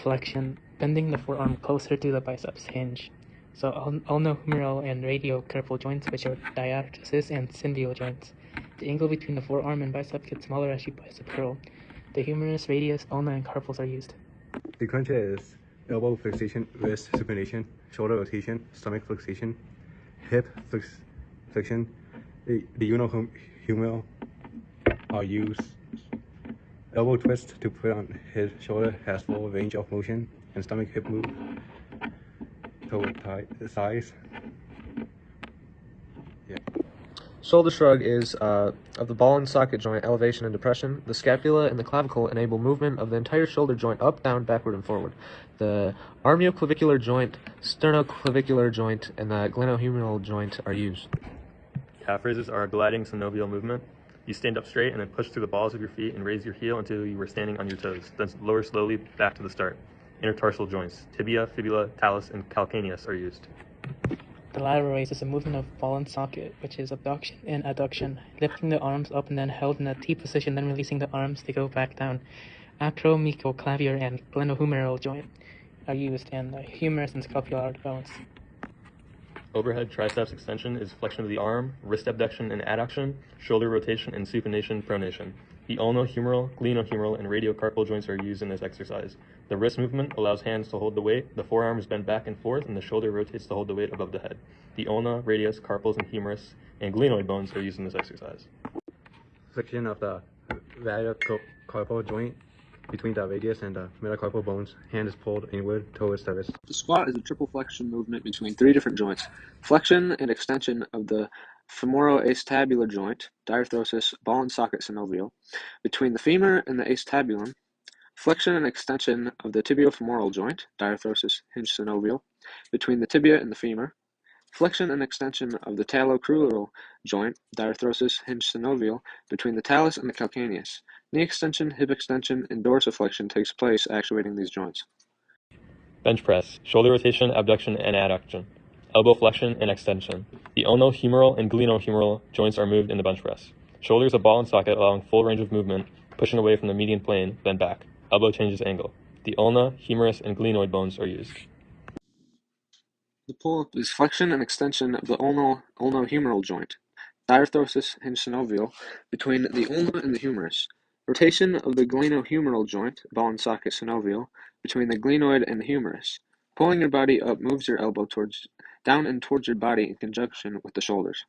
flexion, bending the forearm closer to the biceps hinge. So ulnohumeral and radiocarpal joints, which are diastasis and synvial joints. The angle between the forearm and bicep gets smaller as you bicep curl. The humerus, radius, ulna, and carpals are used. The cruncher is elbow flexion, wrist supination, shoulder rotation, stomach flexion, hip flexion. The ulnohumeral are used. Elbow twist to put on head, shoulder has full range of motion, and stomach hip move toward thighs. Yeah. Shoulder shrug is of the ball and socket joint elevation and depression. The scapula and the clavicle enable movement of the entire shoulder joint up, down, backward, and forward. The armio-clavicular joint, sternoclavicular joint, and the glenohumeral joint are used. Calf raises are a gliding synovial movement. You stand up straight and then push through the balls of your feet and raise your heel until you were standing on your toes. Then lower slowly back to the start. Intertarsal joints, tibia, fibula, talus, and calcaneus are used. The lateral raise is a movement of ball and socket, which is abduction and adduction, lifting the arms up and then held in a T position, then releasing the arms to go back down. Acromyoclavier and glenohumeral joint are used, and the humerus and scapular bones. Overhead triceps extension is flexion of the arm, wrist abduction and adduction, shoulder rotation, and supination, pronation. The ulnohumeral, glenohumeral, and radiocarpal joints are used in this exercise. The wrist movement allows hands to hold the weight, the forearms bend back and forth, and the shoulder rotates to hold the weight above the head. The ulna, radius, carpals, and humerus, and glenoid bones are used in this exercise. Flexion of the radiocarpal joint between the radius and the metacarpal bones. Hand is pulled inward towards the wrist. The squat is a triple flexion movement between three different joints. Flexion and extension of the femoroacetabular joint, diarthrosis, ball and socket synovial, between the femur and the acetabulum. Flexion and extension of the tibiofemoral joint, diarthrosis, hinge synovial, between the tibia and the femur. Flexion and extension of the talocrural joint, diarthrosis, hinge synovial, between the talus and the calcaneus. Knee extension, hip extension, and dorsiflexion takes place actuating these joints. Bench press, shoulder rotation, abduction, and adduction. Elbow flexion and extension. The ulnohumeral and glenohumeral joints are moved in the bench press. Shoulder is a ball and socket allowing full range of movement, pushing away from the median plane, then back. Elbow changes angle. The ulna, humerus, and glenoid bones are used. The pull-up is flexion and extension of the ulnohumeral joint, diarthrosis, hinge synovial, between the ulna and the humerus. Rotation of the glenohumeral joint, ball and socket synovial, between the glenoid and the humerus. Pulling your body up moves your elbow down and towards your body in conjunction with the shoulders.